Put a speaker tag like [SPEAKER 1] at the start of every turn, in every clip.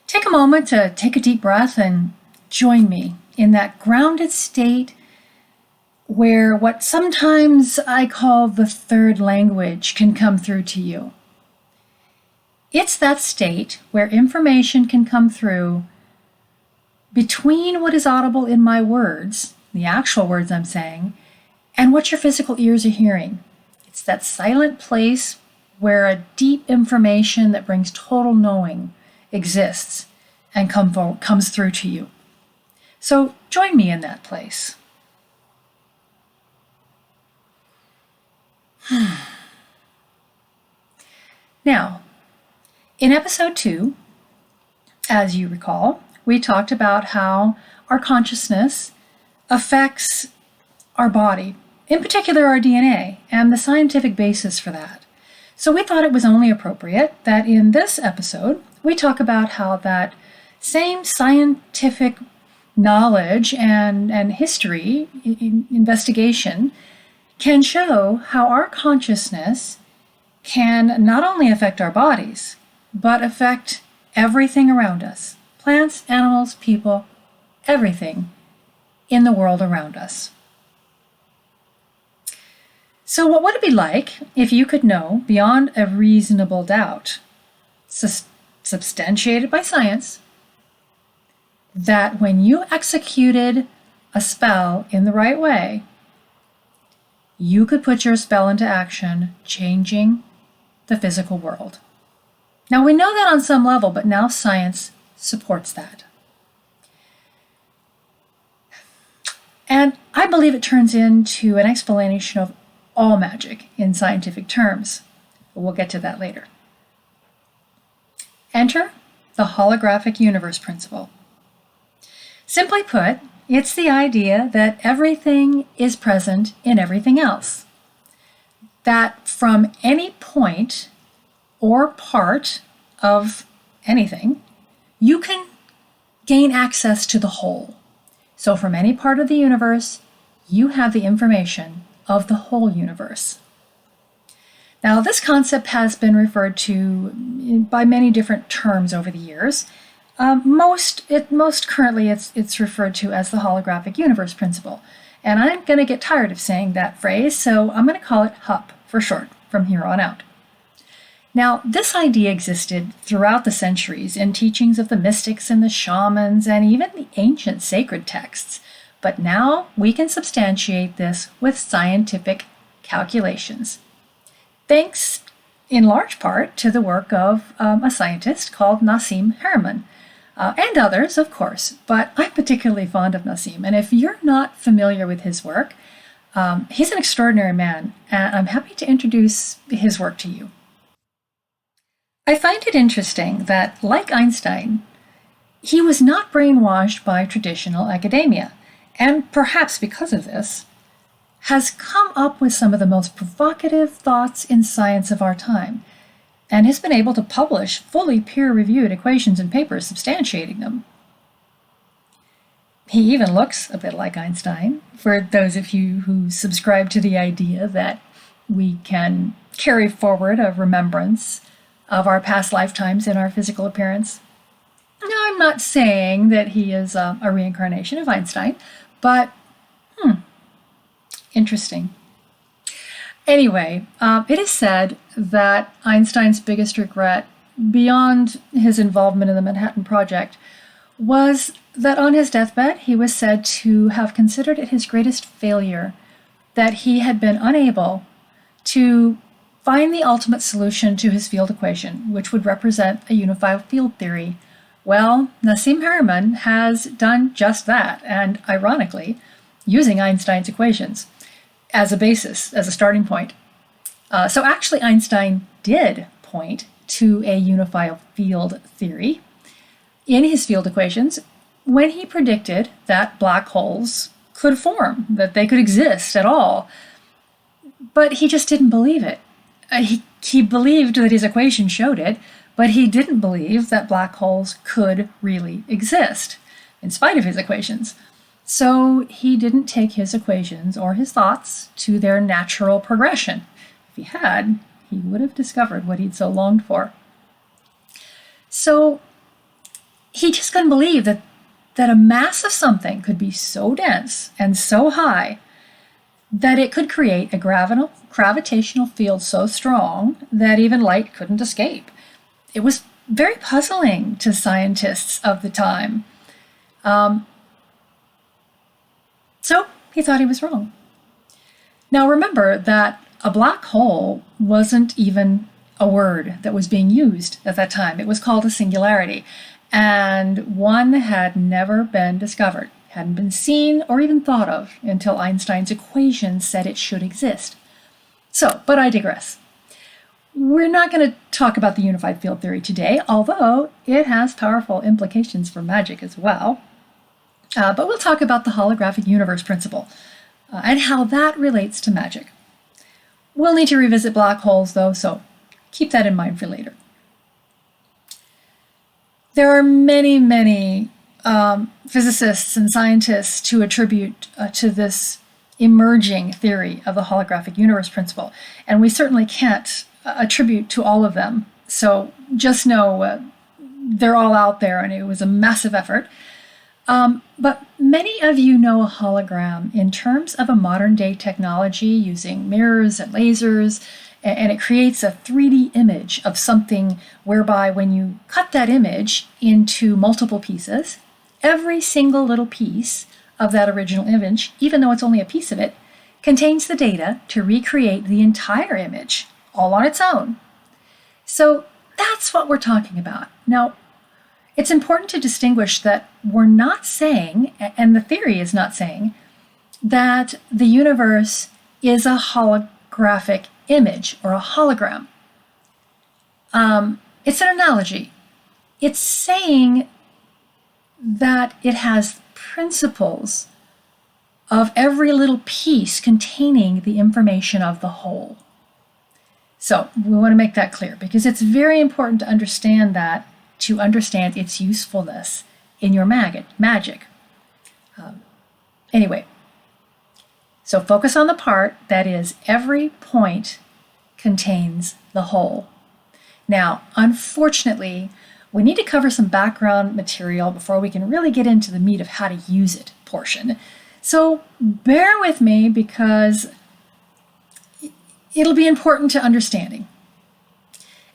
[SPEAKER 1] Take a moment to take a deep breath and join me in that grounded state where what sometimes I call the third language can come through to you. It's that state where information can come through between what is audible in my words, the actual words I'm saying, and what your physical ears are hearing. It's that silent place where a deep information that brings total knowing exists and comes through to you. So join me in that place. Now, in episode 2, as you recall, we talked about how our consciousness affects our body, in particular our DNA, and the scientific basis for that. So we thought it was only appropriate that in this episode, we talk about how that same scientific knowledge and history, investigation, can show how our consciousness can not only affect our bodies, but affect everything around us. Plants, animals, people, everything in the world around us. So what would it be like if you could know beyond a reasonable doubt, substantiated by science, that when you executed a spell in the right way, you could put your spell into action, changing the physical world? Now, we know that on some level, but now science supports that. And I believe it turns into an explanation of all magic in scientific terms. But we'll get to that later. Enter the Holographic Universe Principle. Simply put, it's the idea that everything is present in everything else. That from any point or part of anything, you can gain access to the whole. So from any part of the universe, you have the information of the whole universe. Now, this concept has been referred to by many different terms over the years. Most currently, it's referred to as the Holographic Universe Principle. And I'm going to get tired of saying that phrase, so I'm going to call it HUP for short from here on out. Now, this idea existed throughout the centuries in teachings of the mystics and the shamans and even the ancient sacred texts. But now we can substantiate this with scientific calculations, thanks in large part to the work of a scientist called Nassim Haramein, and others, of course, but I'm particularly fond of Nassim. And if you're not familiar with his work, he's an extraordinary man, and I'm happy to introduce his work to you. I find it interesting that, like Einstein, he was not brainwashed by traditional academia, and perhaps because of this, has come up with some of the most provocative thoughts in science of our time, and has been able to publish fully peer-reviewed equations and papers substantiating them. He even looks a bit like Einstein, for those of you who subscribe to the idea that we can carry forward a remembrance of our past lifetimes in our physical appearance. Now, I'm not saying that he is a reincarnation of Einstein, but interesting. Anyway, it is said that Einstein's biggest regret, beyond his involvement in the Manhattan Project, was that on his deathbed he was said to have considered it his greatest failure that he had been unable to find the ultimate solution to his field equation, which would represent a unified field theory. Well, Nassim Haramein has done just that, and ironically, using Einstein's equations as a basis, as a starting point. So actually, Einstein did point to a unified field theory in his field equations when he predicted that black holes could form, that they could exist at all. But he just didn't believe it. He believed that his equation showed it, but he didn't believe that black holes could really exist, in spite of his equations. So he didn't take his equations or his thoughts to their natural progression. If he had, he would have discovered what he'd so longed for. So he just couldn't believe that a mass of something could be so dense and so high that it could create a gravitational field so strong that even light couldn't escape. It was very puzzling to scientists of the time. So he thought he was wrong. Now remember that a black hole wasn't even a word that was being used at that time. It was called a singularity, and one had never been discovered, hadn't been seen or even thought of until Einstein's equations said it should exist. So, but I digress. We're not going to talk about the unified field theory today, although it has powerful implications for magic as well. But we'll talk about the holographic universe principle and how that relates to magic. We'll need to revisit black holes, though, so keep that in mind for later. There are many, many physicists and scientists who attribute to this emerging theory of the holographic universe principle, and we certainly can't attribute to all of them. So just know they're all out there, and it was a massive effort. But many of you know a hologram in terms of a modern-day technology using mirrors and lasers, and it creates a 3D image of something whereby when you cut that image into multiple pieces, every single little piece of that original image, even though it's only a piece of it, contains the data to recreate the entire image, all on its own. So that's what we're talking about. Now, it's important to distinguish that we're not saying, and the theory is not saying, that the universe is a holographic image or a hologram. It's an analogy. It's saying that it has principles of every little piece containing the information of the whole. So we want to make that clear because it's very important to understand that, to understand its usefulness in your magic. Anyway, so focus on the part that is every point contains the whole. Now, unfortunately, we need to cover some background material before we can really get into the meat of how to use it portion. So bear with me because it'll be important to understanding.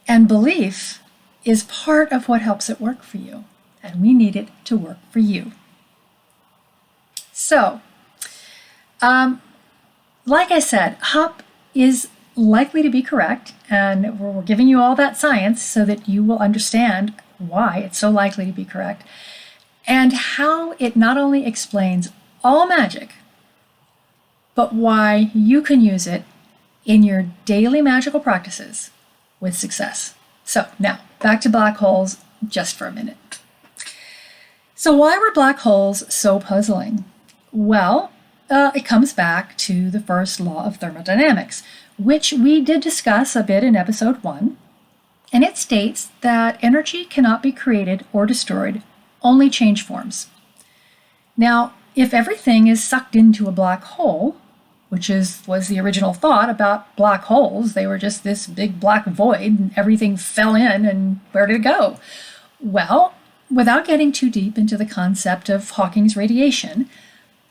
[SPEAKER 1] And belief is part of what helps it work for you, and we need it to work for you. So, like I said, HUP is likely to be correct, and we're giving you all that science so that you will understand why it's so likely to be correct, and how it not only explains all magic, but why you can use it in your daily magical practices with success. So now, back to black holes just for a minute. So why were black holes so puzzling? Well, it comes back to the first law of thermodynamics, which we did discuss a bit in episode 1, and it states that energy cannot be created or destroyed, only change forms. Now, if everything is sucked into a black hole, which was the original thought about black holes, they were just this big black void and everything fell in, and where did it go? Well, without getting too deep into the concept of Hawking's radiation,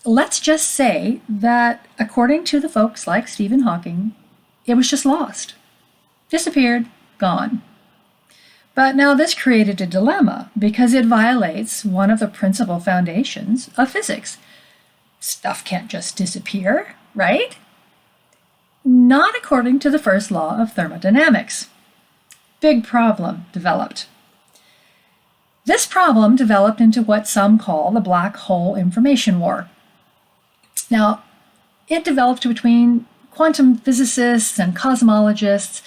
[SPEAKER 1] let's just say that according to the folks like Stephen Hawking, it was just lost, disappeared, gone. But now this created a dilemma because it violates one of the principal foundations of physics. Stuff can't just disappear, right? Not according to the first law of thermodynamics. Big problem developed. This problem developed into what some call the black hole information war. Now, it developed between quantum physicists and cosmologists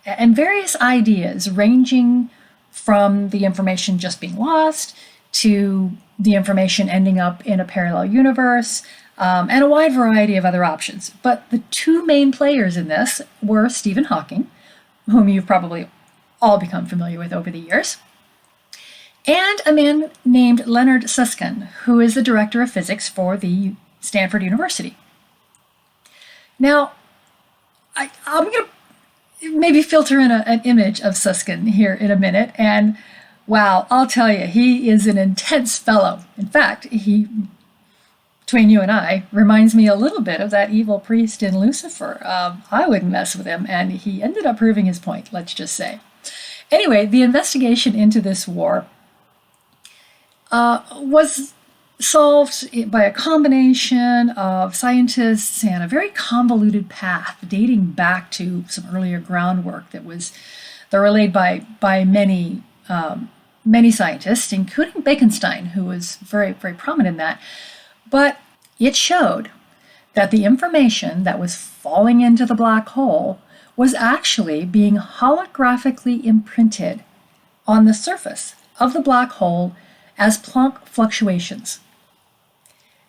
[SPEAKER 1] and various ideas ranging from the information just being lost to the information ending up in a parallel universe, and a wide variety of other options. But the two main players in this were Stephen Hawking, whom you've probably all become familiar with over the years, and a man named Leonard Susskind, who is the director of physics for the Stanford University. Now, I'm going to maybe filter in an image of Susskind here in a minute, and Wow, I'll tell you, he is an intense fellow. In fact, he, between you and I, reminds me a little bit of that evil priest in Lucifer. I wouldn't mess with him, and he ended up proving his point, let's just say. Anyway, the investigation into this war was solved by a combination of scientists and a very convoluted path dating back to some earlier groundwork that was relayed by many scientists, including Bekenstein, who was very, very prominent in that. But it showed that the information that was falling into the black hole was actually being holographically imprinted on the surface of the black hole as Planck fluctuations.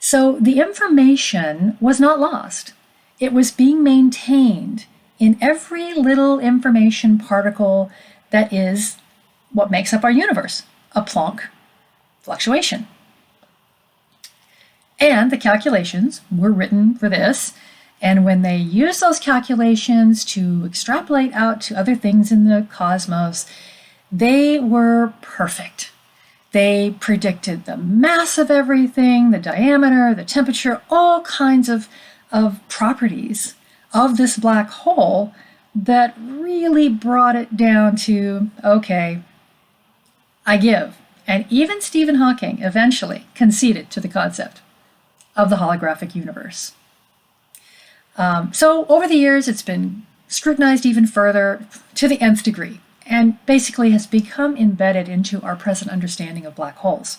[SPEAKER 1] So the information was not lost. It was being maintained in every little information particle that is what makes up our universe, a Planck fluctuation. And the calculations were written for this, and when they used those calculations to extrapolate out to other things in the cosmos, they were perfect. They predicted the mass of everything, the diameter, the temperature, all kinds of properties of this black hole that really brought it down to, okay, I give. And even Stephen Hawking eventually conceded to the concept of the holographic universe. So over the years, it's been scrutinized even further to the nth degree, and basically has become embedded into our present understanding of black holes.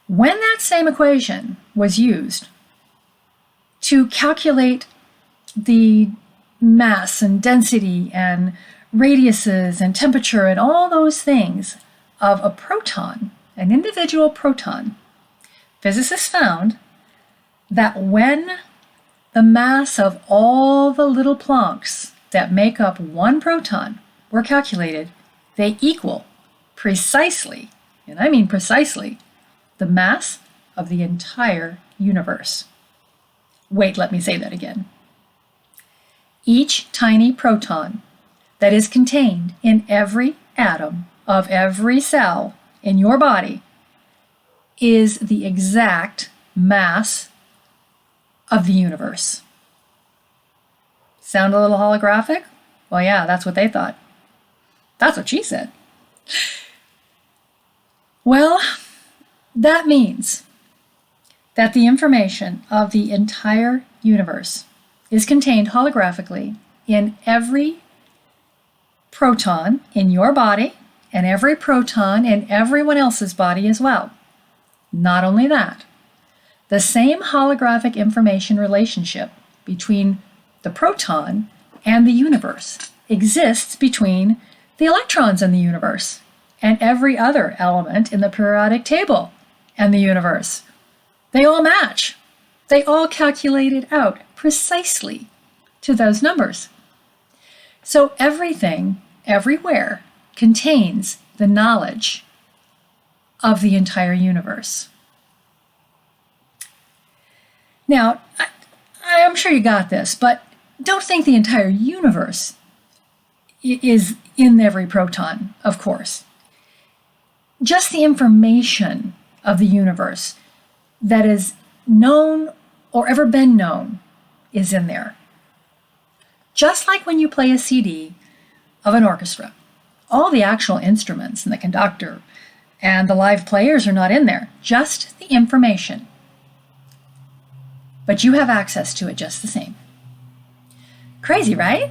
[SPEAKER 1] When that same equation was used to calculate the mass and density and radiuses and temperature and all those things of a proton, an individual proton, physicists found that when the mass of all the little Plancks that make up one proton were calculated, they equal precisely, and I mean precisely, the mass of the entire universe. Wait, let me say that again. Each tiny proton that is contained in every atom of every cell in your body is the exact mass of the universe. Sound a little holographic? Well, yeah, that's what they thought. That's what she said. Well, that means that the information of the entire universe is contained holographically in every proton in your body and every proton in everyone else's body as well. Not only that, the same holographic information relationship between the proton and the universe exists between the electrons in the universe and every other element in the periodic table and the universe. They all match. They all calculated out precisely to those numbers. So everything, everywhere, contains the knowledge of the entire universe. Now, I'm sure you got this, but don't think the entire universe is in every proton, of course. Just the information of the universe that is known or ever been known is in there. Just like when you play a CD of an orchestra, all the actual instruments and the conductor and the live players are not in there, just the information. But you have access to it just the same. Crazy, right?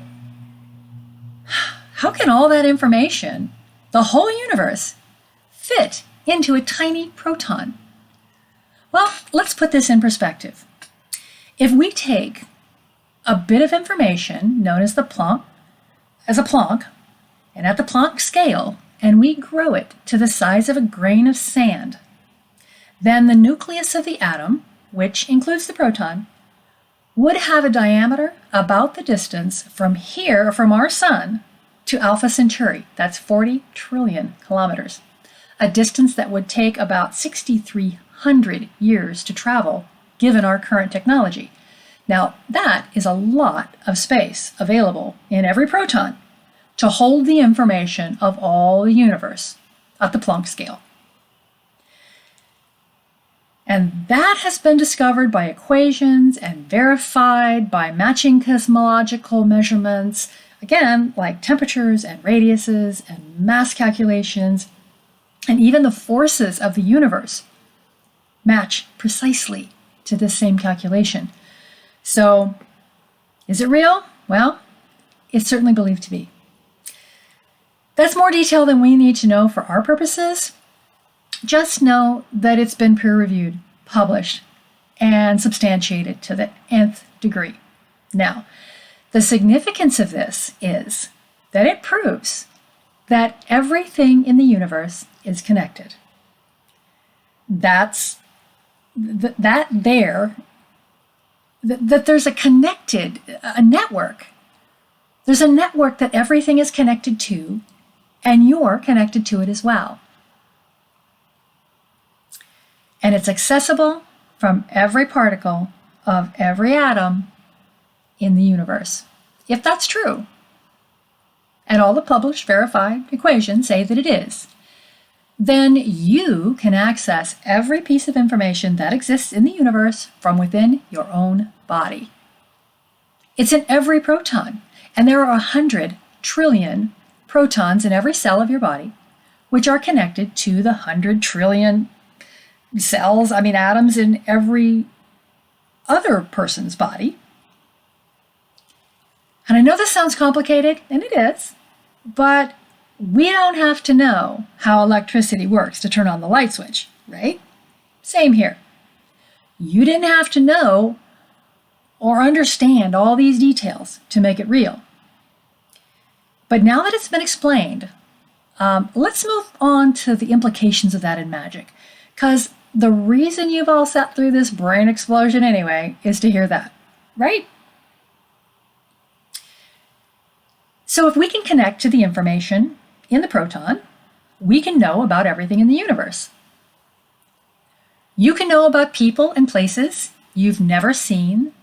[SPEAKER 1] How can all that information, the whole universe, fit into a tiny proton? Well, let's put this in perspective. If we take a bit of information known as a Planck, and at the Planck scale, and we grow it to the size of a grain of sand, then the nucleus of the atom, which includes the proton, would have a diameter about the distance from here, from our sun, to Alpha Centauri. That's 40 trillion kilometers, a distance that would take about 6,300 years to travel, given our current technology. Now, that is a lot of space available in every proton to hold the information of all the universe. at the Planck scale. And that has been discovered by equations and verified by matching cosmological measurements, again, like temperatures and radiuses and mass calculations, and even the forces of the universe match precisely to this same calculation. So, is it real? Well, it's certainly believed to be. That's more detail than we need to know for our purposes. Just know that it's been peer-reviewed, published, and substantiated to the nth degree. Now, the significance of this is that it proves that everything in the universe is connected. That there's a network. There's a network that everything is connected to, and you're connected to it as well. And it's accessible from every particle of every atom in the universe. If that's true, and all the published, verified equations say that it is, then you can access every piece of information that exists in the universe from within your own body. It's in every proton, and there are 100 trillion protons in every cell of your body, which are connected to the 100 trillion atoms in every other person's body. And I know this sounds complicated, and it is, but we don't have to know how electricity works to turn on the light switch, right? Same here. You didn't have to know or understand all these details to make it real. But now that it's been explained, let's move on to the implications of that in magic. Because the reason you've all sat through this brain explosion anyway is to hear that, right? So if we can connect to the information in the proton, we can know about everything in the universe. You can know about people and places you've never seen,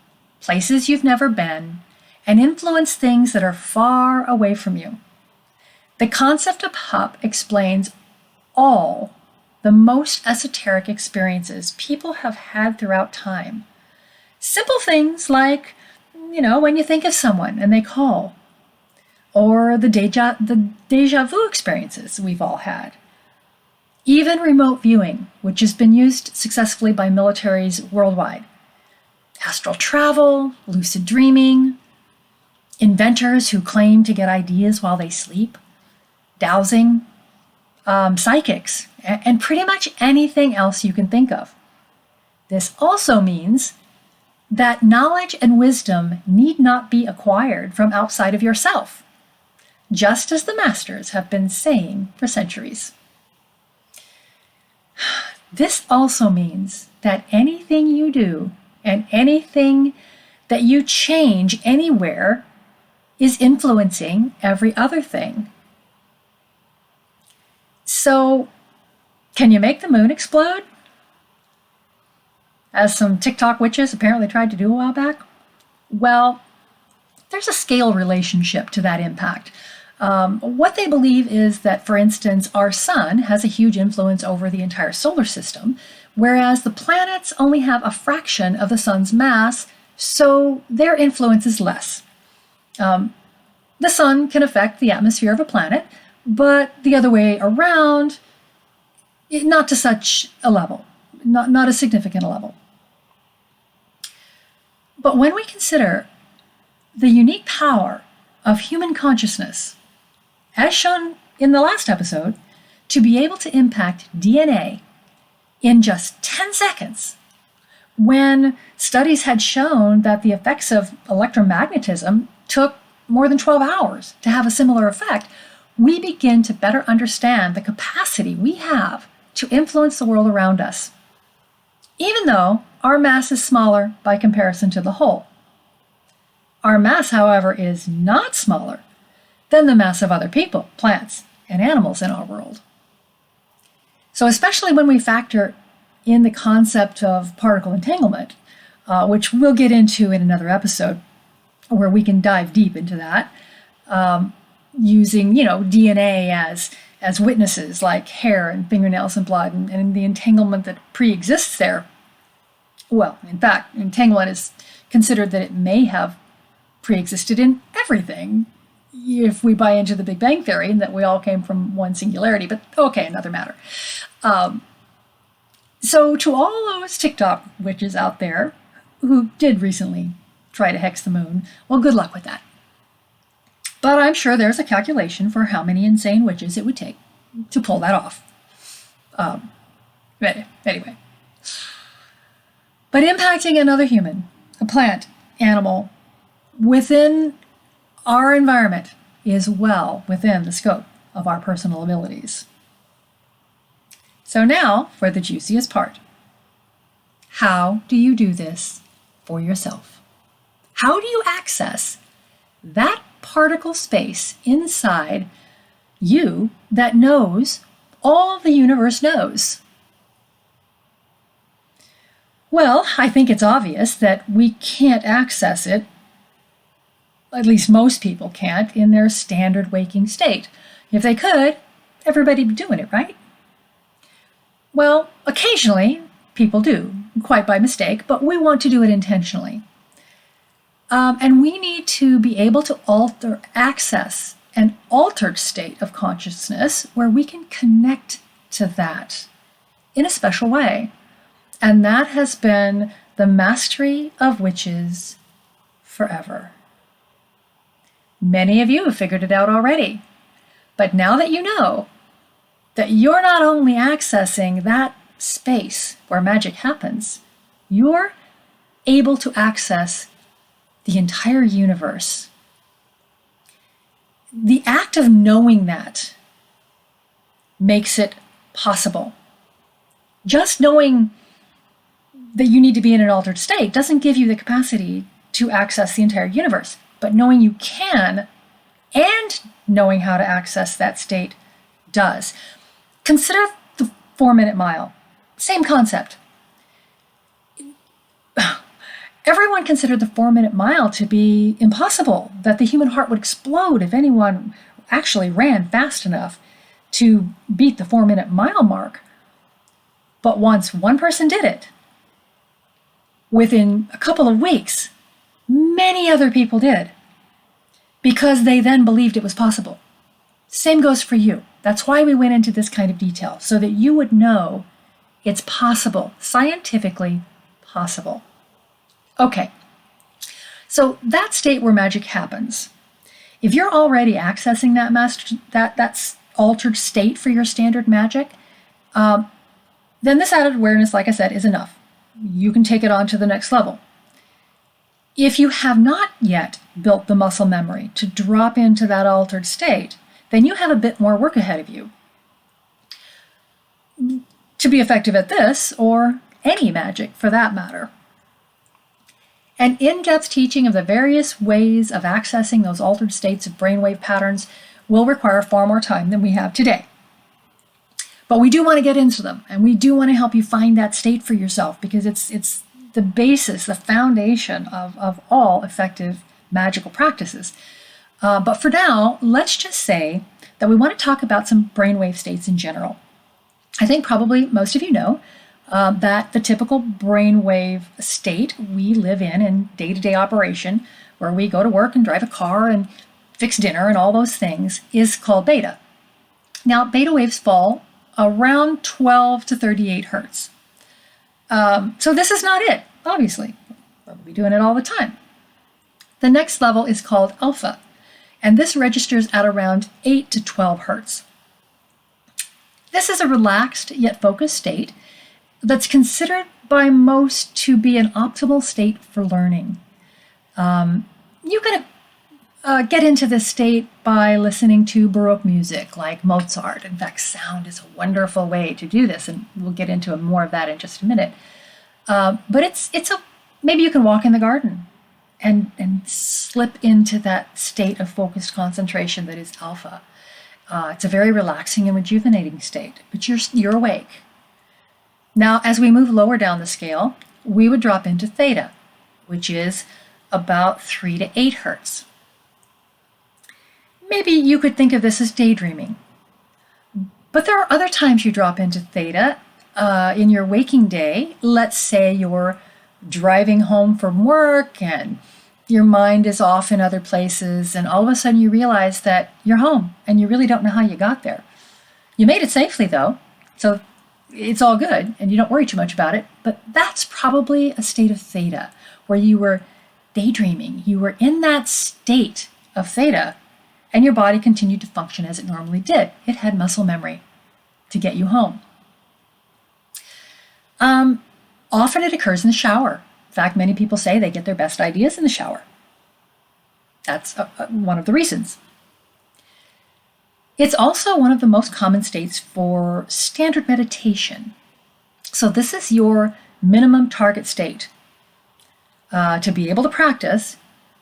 [SPEAKER 1] places you've never been, and influence things that are far away from you. The concept of HUP explains all the most esoteric experiences people have had throughout time. Simple things like, when you think of someone and they call, or the deja vu experiences we've all had. Even remote viewing, which has been used successfully by militaries worldwide. Astral travel, lucid dreaming, inventors who claim to get ideas while they sleep, dowsing, psychics, and pretty much anything else you can think of. This also means that knowledge and wisdom need not be acquired from outside of yourself, just as the masters have been saying for centuries. This also means that anything you do and anything that you change anywhere is influencing every other thing. So, can you make the moon explode? As some TikTok witches apparently tried to do a while back? Well, there's a scale relationship to that impact. What they believe is that, for instance, our sun has a huge influence over the entire solar system, whereas the planets only have a fraction of the sun's mass, so their influence is less. The sun can affect the atmosphere of a planet, but the other way around, not to such a level, not a significant level. But when we consider the unique power of human consciousness, as shown in the last episode, to be able to impact DNA in just 10 seconds, when studies had shown that the effects of electromagnetism took more than 12 hours to have a similar effect, we begin to better understand the capacity we have to influence the world around us, even though our mass is smaller by comparison to the whole. Our mass, however, is not smaller than the mass of other people, plants, and animals in our world. So especially when we factor in the concept of particle entanglement, which we'll get into in another episode, where we can dive deep into that, using DNA as as witnesses, like hair and fingernails and blood, and the entanglement that pre-exists there. Well, in fact, entanglement is considered that it may have pre-existed in everything, if we buy into the Big Bang Theory and that we all came from one singularity. But okay, another matter. So to all those TikTok witches out there who did recently try to hex the moon, well, good luck with that. But I'm sure there's a calculation for how many insane witches it would take to pull that off. Anyway. But impacting another human, a plant, animal, within our environment is well within the scope of our personal abilities. So now for the juiciest part. How do you do this for yourself? How do you access that particle space inside you that knows all the universe knows? Well, I think it's obvious that we can't access it, at least most people can't, in their standard waking state. If they could, everybody'd be doing it, right? Well, occasionally people do, quite by mistake, but we want to do it intentionally. And we need to be able to access an altered state of consciousness where we can connect to that in a special way. And that has been the mastery of witches forever. Many of you have figured it out already. But now that you know that you're not only accessing that space where magic happens, you're able to access the entire universe. The act of knowing that makes it possible. Just knowing that you need to be in an altered state doesn't give you the capacity to access the entire universe. But knowing you can and knowing how to access that state does. Consider the 4-minute mile. Same concept. Everyone considered the 4-minute mile to be impossible, that the human heart would explode if anyone actually ran fast enough to beat the 4-minute mile mark. But once one person did it, within a couple of weeks, many other people did, because they then believed it was possible. Same goes for you. That's why we went into this kind of detail, so that you would know it's possible, scientifically possible. Okay, so that state where magic happens, if you're already accessing that altered state for your standard magic, then this added awareness, like I said, is enough. You can take it on to the next level. If you have not yet built the muscle memory to drop into that altered state, then you have a bit more work ahead of you. To be effective at this, or any magic for that matter. An in-depth teaching of the various ways of accessing those altered states of brainwave patterns will require far more time than we have today. But we do want to get into them, and we do want to help you find that state for yourself, because it's the basis, the foundation of all effective magical practices. But for now, let's just say that we want to talk about some brainwave states in general. I think probably most of you know that the typical brainwave state we live in day-to-day operation, where we go to work and drive a car and fix dinner and all those things, is called beta. Now, beta waves fall around 12 to 38 hertz. So this is not it, obviously. We'll be doing it all the time. The next level is called alpha, and this registers at around 8 to 12 hertz. This is a relaxed yet focused state that's considered by most to be an optimal state for learning. You can get into this state by listening to Baroque music like Mozart. In fact, sound is a wonderful way to do this, and we'll get into more of that in just a minute. But maybe you can walk in the garden and slip into that state of focused concentration that is alpha. It's a very relaxing and rejuvenating state, but you're awake. Now, as we move lower down the scale, we would drop into theta, which is about 3 to 8 hertz. Maybe you could think of this as daydreaming. But there are other times you drop into theta in your waking day. Let's say you're driving home from work and your mind is off in other places, and all of a sudden you realize that you're home and you really don't know how you got there. You made it safely though, so it's all good and you don't worry too much about it, but that's probably a state of theta where you were daydreaming. You were in that state of theta and your body continued to function as it normally did. It had muscle memory to get you home. Often it occurs in the shower. In fact, many people say they get their best ideas in the shower. That's one of the reasons. It's also one of the most common states for standard meditation. So this is your minimum target state to be able to practice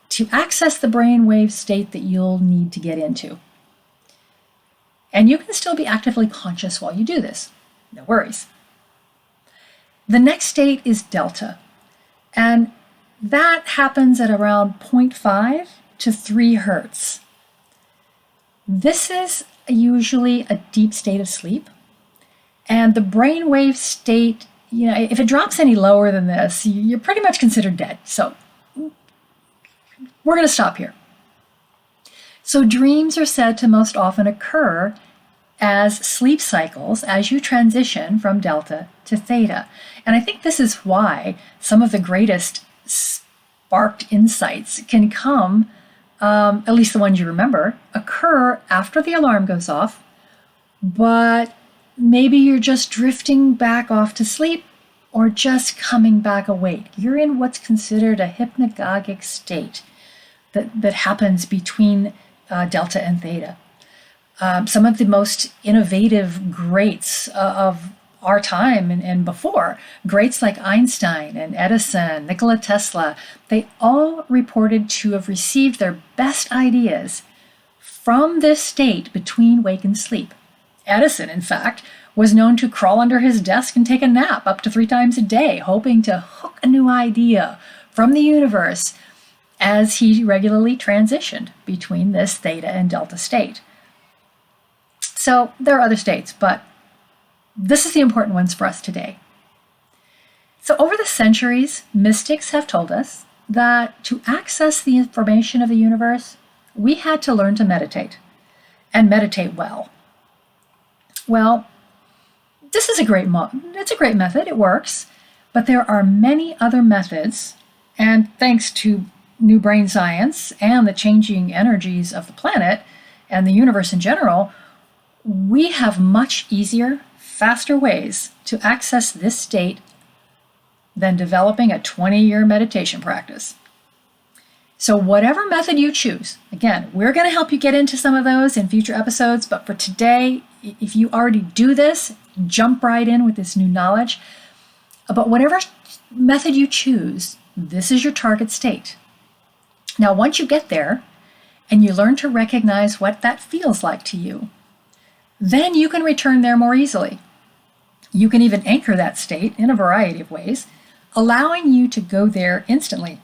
[SPEAKER 1] to access the brainwave state that you'll need to get into. And you can still be actively conscious while you do this. No worries. The next state is delta, and that happens at around 0.5 to 3 hertz. This is usually a deep state of sleep, and the brainwave state, if it drops any lower than this, you're pretty much considered dead. So we're going to stop here. So dreams are said to most often occur as sleep cycles as you transition from delta to theta. And I think this is why some of the greatest sparked insights can come, at least the ones you remember, occur after the alarm goes off, but maybe you're just drifting back off to sleep or just coming back awake. You're in what's considered a hypnagogic state that happens between delta and theta. Some of the most innovative greats of our time and before, greats like Einstein and Edison, Nikola Tesla, they all reported to have received their best ideas from this state between wake and sleep. Edison, in fact, was known to crawl under his desk and take a nap up to 3 times a day, hoping to hook a new idea from the universe as he regularly transitioned between this theta and delta state. So there are other states, but this is the important ones for us today. So over the centuries, mystics have told us that to access the information of the universe, we had to learn to meditate, and meditate well. Well, this is a great method, it works, but there are many other methods, and thanks to new brain science and the changing energies of the planet and the universe in general, we have much easier, faster ways to access this state than developing a 20-year meditation practice. So whatever method you choose, again, we're going to help you get into some of those in future episodes, but for today, if you already do this, jump right in with this new knowledge. But whatever method you choose, this is your target state. Now, once you get there and you learn to recognize what that feels like to you, then you can return there more easily. You can even anchor that state in a variety of ways, allowing you to go there instantly,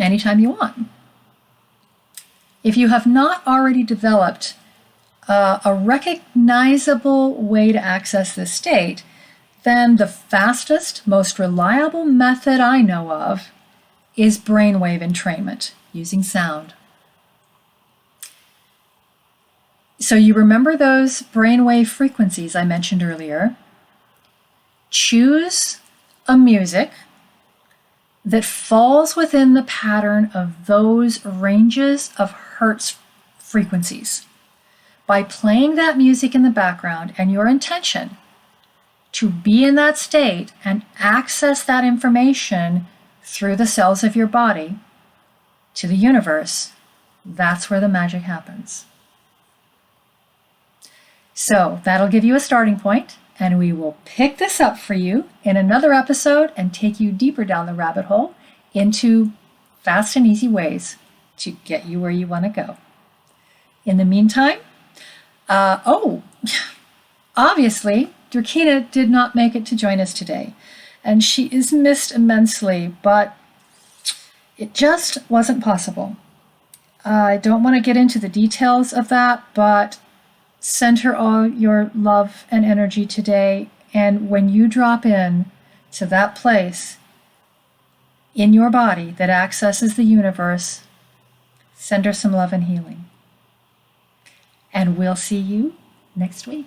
[SPEAKER 1] anytime you want. If you have not already developed a recognizable way to access this state, then the fastest, most reliable method I know of is brainwave entrainment using sound. So you remember those brainwave frequencies I mentioned earlier? Choose a music that falls within the pattern of those ranges of hertz frequencies. By playing that music in the background and your intention to be in that state and access that information through the cells of your body to the universe, that's where the magic happens. So that'll give you a starting point, and we will pick this up for you in another episode and take you deeper down the rabbit hole into fast and easy ways to get you where you want to go. In the meantime, obviously, Drakina did not make it to join us today, and she is missed immensely, but it just wasn't possible. I don't want to get into the details of that, but center all your love and energy today. And when you drop in to that place in your body that accesses the universe, send her some love and healing. And we'll see you next week.